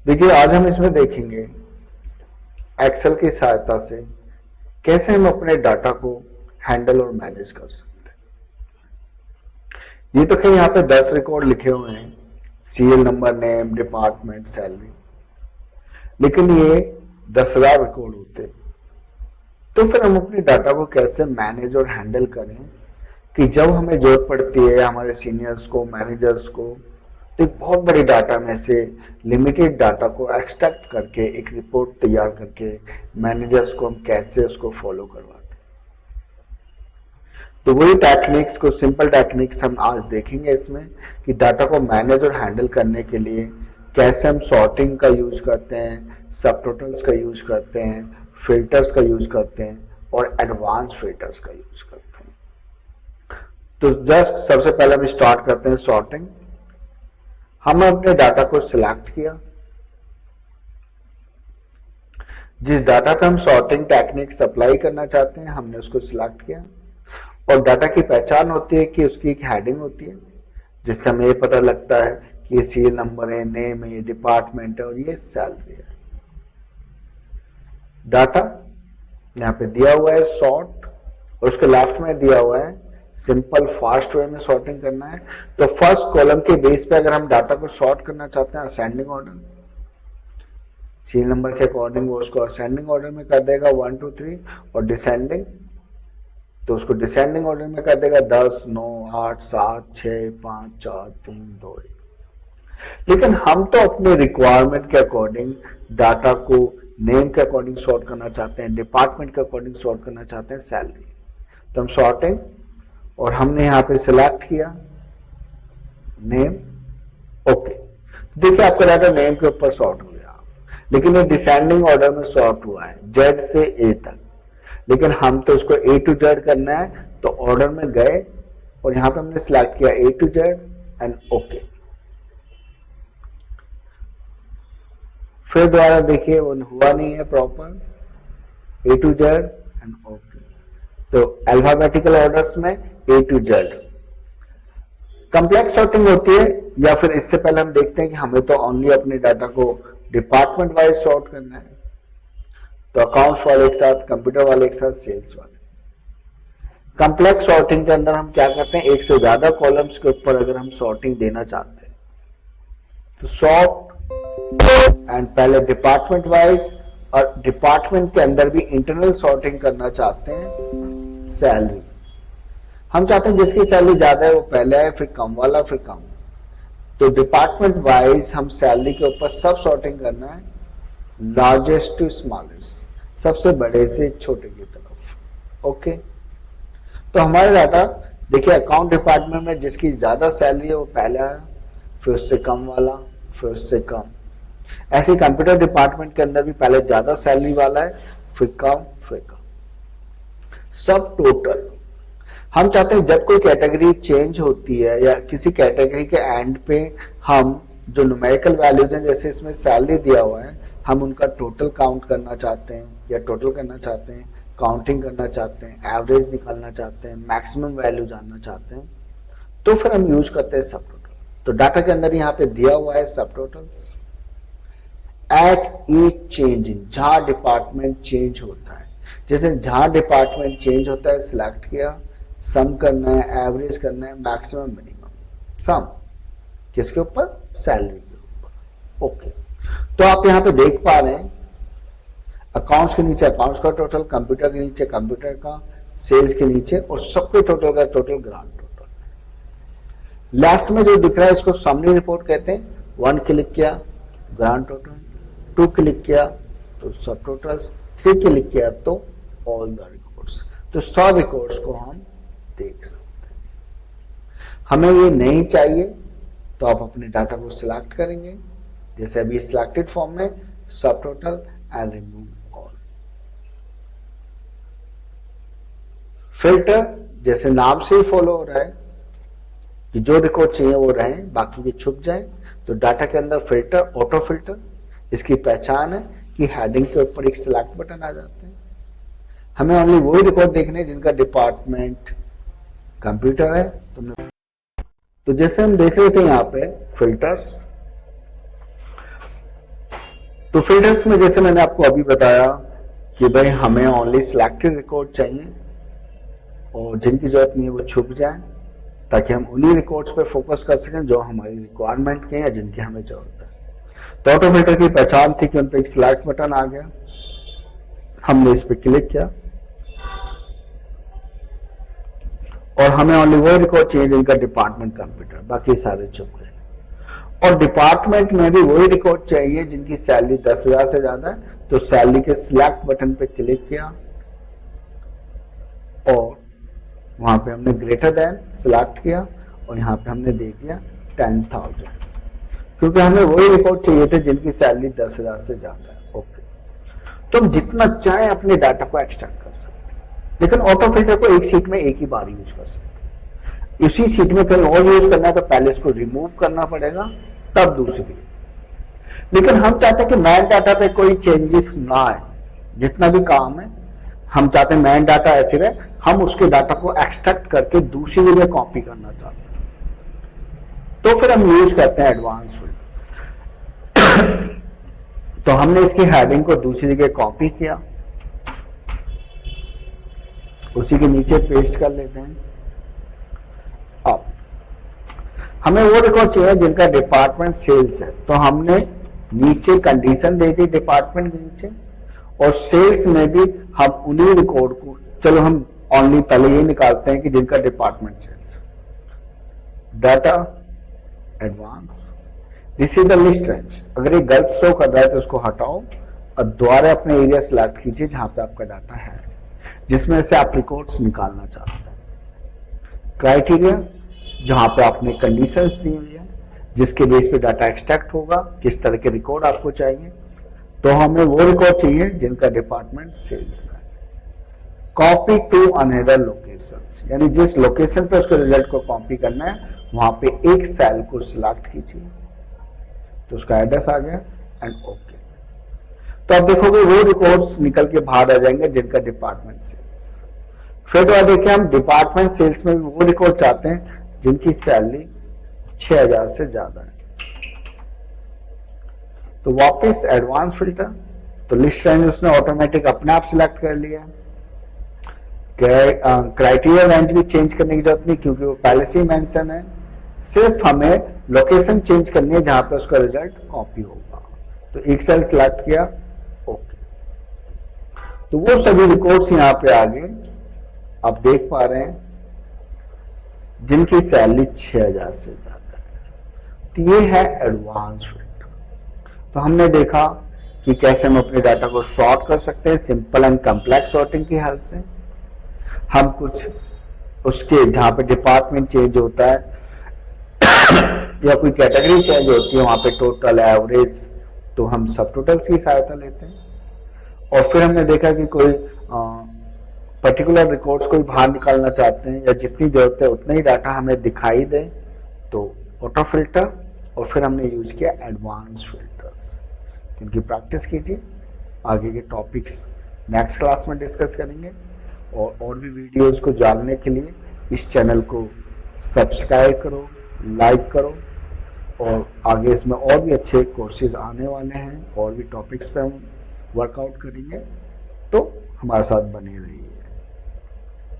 देखिए आज हम इसमें देखेंगे एक्सेल की सहायता से कैसे हम अपने डाटा को हैंडल और मैनेज कर सकते हैं। ये तो खैर यहाँ पे 10 रिकॉर्ड लिखे हुए हैं, serial number, name, department, salary, लेकिन ये 10,000 रिकॉर्ड होते हैं। तो फिर हम अपने डाटा को कैसे मैनेज और हैंडल करें कि जब हमें जरूरत पड़ती है हमारे सीनियर्स को, मैनेजर्स को, तो एक बहुत बड़ी डाटा में से लिमिटेड डाटा को एक्सट्रैक्ट करके एक रिपोर्ट तैयार करके मैनेजर्स को हम कैसे उसको फॉलो करवाते हैं। तो वही टेक्निक्स को, सिंपल टेक्निक्स हम आज देखेंगे इसमें कि डाटा को मैनेज और हैंडल करने के लिए कैसे हम सॉर्टिंग का यूज करते हैं, सब टोटल्स का यूज करते हैं, फिल्टर्स का यूज करते हैं और एडवांस फिल्टर्स का यूज करते हैं। तो जस्ट सबसे पहले हम स्टार्ट करते हैं सॉर्टिंग। हमने अपने डाटा को सिलेक्ट किया, जिस डाटा पे हम सॉर्टिंग टेक्निक्स अप्लाई करना चाहते हैं हमने उसको सिलेक्ट किया, और डाटा की पहचान होती है कि उसकी एक हेडिंग होती है जिससे हमें ये पता लगता है कि ये सीरियल नंबर है, नेम है, ये डिपार्टमेंट है और ये सैलरी है। डाटा यहाँ पे दिया हुआ है सॉर्ट, और उसके लेफ्ट में दिया हुआ है सिंपल फास्ट वे में सॉर्टिंग करना है। तो फर्स्ट कॉलम के बेस पे अगर हम डाटा को सॉर्ट करना चाहते हैं असेंडिंग ऑर्डर, सीरियल नंबर के अकॉर्डिंग वो उसको असेंडिंग ऑर्डर में कर देगा 1 2 3, और डिसेंडिंग तो उसको डिसेंडिंग ऑर्डर में कर देगा 10 9 8 7 6 5 4 3 2 1। लेकिन हम तो अपने रिक्वायरमेंट के अकॉर्डिंग डाटा को नेम के अकॉर्डिंग सॉर्ट करना चाहते हैं, डिपार्टमेंट के अकॉर्डिंग सॉर्ट करना चाहते हैं, सैलरी। तो हम सॉर्टिंग, और हमने यहां पे सिलेक्ट किया नेम, ओके। देखिए आपका डाटा नेम के ऊपर सॉर्ट हो गया, लेकिन ये डिसेंडिंग ऑर्डर में सॉर्ट हुआ है जेड से ए तक, लेकिन हम तो इसको ए टू जेड करना है। तो ऑर्डर में गए और यहां पे हमने सिलेक्ट किया A to Z and okay. फिर दोबारा देखिए वो हुआ नहीं है proper, A to Z and okay. तो अल्फाबेटिकल ऑर्डर्स में A to Z. Complex sorting होती है, या फिर इससे पहले हम देखते हैं कि हमें तो ओनली अपने डाटा को डिपार्टमेंट वाइज सॉर्ट करना है। तो अकाउंट्स वाले एक साथ, कंप्यूटर वाले एक साथ, सेल्स वाले। कंप्लेक्स सॉर्टिंग के अंदर हम क्या करते हैं, एक से ज्यादा कॉलम्स के ऊपर अगर हम सॉर्टिंग देना चाहते हैं तो सॉर्ट एंड पहले डिपार्टमेंट वाइज, और डिपार्टमेंट के अंदर भी इंटरनल सॉर्टिंग करना चाहते हैं सैलरी। हम चाहते हैं जिसकी सैलरी ज्यादा है वो पहले आए, फिर कम वाला, फिर कम। तो डिपार्टमेंट वाइज हम सैलरी के ऊपर सब सॉर्टिंग करना है, लार्जेस्ट टू स्मॉलेस्ट, सबसे बड़े से छोटे की तरफ, ओके। तो हमारा डाटा देखिए अकाउंट डिपार्टमेंट में जिसकी ज्यादा सैलरी है वो पहले आया, फिर उससे कम वाला, फिर उससे कम। ऐसे कंप्यूटर डिपार्टमेंट के अंदर भी पहले ज्यादा सैलरी वाला है, फिर कम, फिर कम। सब टोटल हम चाहते हैं जब कोई कैटेगरी चेंज होती है या किसी कैटेगरी के एंड पे हम जो न्यूमेरिकल वैल्यूज हैं, जैसे इसमें सैलरी दिया हुआ है, हम उनका टोटल काउंट करना चाहते हैं या टोटल करना चाहते हैं, काउंटिंग करना चाहते हैं, एवरेज निकालना चाहते हैं, मैक्सिमम वैल्यू जानना चाहते हैं, तो फिर हम यूज करते हैं सब टोटल। तो डाटा के अंदर यहाँ पे दिया हुआ है सब totals at each change in, जहां डिपार्टमेंट चेंज होता है। जैसे जहां डिपार्टमेंट चेंज होता है सिलेक्ट किया, सम करना है, एवरेज करना है, मैक्सिमम मिनिमम। सम किसके ऊपर, सैलरी के ऊपर, ओके। तो आप यहां पे देख पा रहे हैं अकाउंट्स के नीचे अकाउंट्स का टोटल, कंप्यूटर के नीचे कंप्यूटर का, सेल्स के नीचे, और सबके टोटल का टोटल ग्रांड टोटल। लेफ्ट में जो दिख रहा है इसको समरी रिपोर्ट कहते हैं। 1 क्लिक किया ग्रांड टोटल, 2 क्लिक किया तो सब टोटल्स, 3 क्लिक किया तो ऑल द रिकॉर्ड्स। तो 100 रिकॉर्ड्स को हम देख सकते हैं। हमें ये नहीं चाहिए तो आप अपने डाटा को सिलेक्ट करेंगे, जैसे अभी सिलेक्टेड फॉर्म में, सब total and remove all. Filter जैसे नाम से ही फॉलो हो रहा है कि जो रिकॉर्ड चाहिए वो रहे, बाकी के छुप जाए। तो डाटा के अंदर फिल्टर, ऑटो फिल्टर, इसकी पहचान है कि हेडिंग के ऊपर एक सिलेक्ट बटन आ जाते हैं। हमें ओनली वही रिकॉर्ड देखने जिनका डिपार्टमेंट कंप्यूटर है। तो जैसे हम देख रहे थे यहाँ पे फिल्टर्स, तो फिल्टर्स में जैसे मैंने आपको अभी बताया कि भाई हमें ओनली सिलेक्टेड रिकॉर्ड चाहिए और जिनकी जरूरत नहीं है वो छुप जाए, ताकि हम उन्हीं रिकॉर्ड्स पे फोकस कर सकें जो हमारी रिक्वायरमेंट के हैं या जिनकी हमें जरूरत है। तो ऑटो फिल्टर की पहचान थी कि उन पर एक सिलेक्ट बटन आ गया, हमने इस पर क्लिक किया और हमें ओनली वो रिकॉर्ड चाहिए जिनका डिपार्टमेंट कंप्यूटर, बाकी सारे चुप गए। और डिपार्टमेंट में भी वही रिकॉर्ड चाहिए जिनकी सैलरी 10,000 से ज्यादा है, तो सैलरी के सिलेक्ट बटन पे क्लिक किया और वहां पे हमने ग्रेटर देन सिलेक्ट किया और यहाँ पे हमने दे दिया 10,000, क्योंकि हमें वही रिकॉर्ड चाहिए थे जिनकी सैलरी 10,000 से ज्यादा है। ओके, तो हम जितना चाहे अपने डाटा को एक्सट्रैक्ट कर सकते हैं, लेकिन ऑटो फिल्टर को एक सीट में एक ही बार यूज कर सकते हैं। इसी सीट में कहीं और यूज करना है तो पहले इसको रिमूव करना पड़ेगा, तब दूसरी। लेकिन हम चाहते हैं कि मैन डाटा पे कोई चेंजेस ना आए, जितना भी काम है हम चाहते हैं मैन डाटा ऐसे रहे, हम उसके डाटा को एक्सट्रैक्ट करके दूसरी जगह कॉपी करना चाहते हैं, तो फिर हम यूज करते हैं एडवांस फिल्टर। तो हमने इसकी हेडिंग को दूसरी जगह कॉपी किया, उसी के नीचे पेस्ट कर लेते हैं। अब हमें वो रिकॉर्ड चाहिए जिनका डिपार्टमेंट सेल्स है, तो हमने नीचे कंडीशन दे दी डिपार्टमेंट के नीचे, और सेल्स में भी हम उन्हीं रिकॉर्ड को, चलो हम ओनली पहले ये निकालते हैं कि जिनका department sales, data advance, this is the list range. अगर ये गलत शो कर रहा है तो उसको हटाओ और दोबारा अपने एरिया सिलेक्ट कीजिए जहां पे आपका डाटा है, जिसमें से आप रिकॉर्ड्स निकालना चाहते हैं। क्राइटेरिया, जहां पे आपने कंडीशंस दी हुई है जिसके बेस पे डाटा एक्सट्रैक्ट होगा, किस तरह के रिकॉर्ड आपको चाहिए, तो हमें वो रिकॉर्ड चाहिए जिनका डिपार्टमेंट सेल्स है। कॉपी टू अनदर लोकेशन, यानी जिस लोकेशन पे उसके रिजल्ट को कॉपी करना है वहां पे एक सेल को सिलेक्ट कीजिए, तो उसका एड्रेस आ गया एंड ओके। तो आप देखोगे वो रिकॉर्ड्स निकल के बाहर आ जाएंगे जिनका डिपार्टमेंट सेल्स। फिर तो देखिए हम डिपार्टमेंट सेल्स में भी वो रिकॉर्ड चाहते हैं जिनकी सैलरी 6,000 से ज्यादा है। तो वापस एडवांस फिल्टर, तो लिस्ट रेंज उसने ऑटोमेटिक अपने आप सिलेक्ट कर लिया। क्राइटेरिया रेंज भी चेंज करने की जरूरत नहीं क्योंकि वो पहले से ही मेंशन है, सिर्फ हमें लोकेशन चेंज करनी है जहां पर उसका रिजल्ट कॉपी होगा। तो एक सेल सिलेक्ट किया, ओके। तो वो सभी रिकॉर्ड्स यहां पे आ गए, आप देख पा रहे हैं जिनकी सैलरी 6,000 से ज्यादा है। तो ये है एडवांस फिल्टर। तो हमने देखा कि कैसे हम अपने डाटा को सॉर्ट कर सकते हैं सिंपल एंड कॉम्प्लेक्स सॉर्टिंग की हेल्प से। हम कुछ उसके जहां पे डिपार्टमेंट चेंज होता है या कोई कैटेगरी चेंज होती है वहां पे टोटल, एवरेज, तो हम सब टोटल्स की सहायता लेते हैं। और फिर हमने देखा कि कोई पर्टिकुलर रिकॉर्ड्स को बाहर निकालना चाहते हैं या जितनी जरूरत है उतना ही डाटा हमें दिखाई दे, तो ऑटो फिल्टर, और फिर हमने यूज किया एडवांस फिल्टर। इनकी प्रैक्टिस कीजिए, आगे के टॉपिक्स नेक्स्ट क्लास में डिस्कस करेंगे। और भी वीडियोस को जानने के लिए इस चैनल को सब्सक्राइब करो, लाइक करो, और आगे इसमें और भी अच्छे कोर्सेज आने वाले हैं और भी टॉपिक्स पे हम वर्कआउट करेंगे, तो हमारे साथ बने रहिए।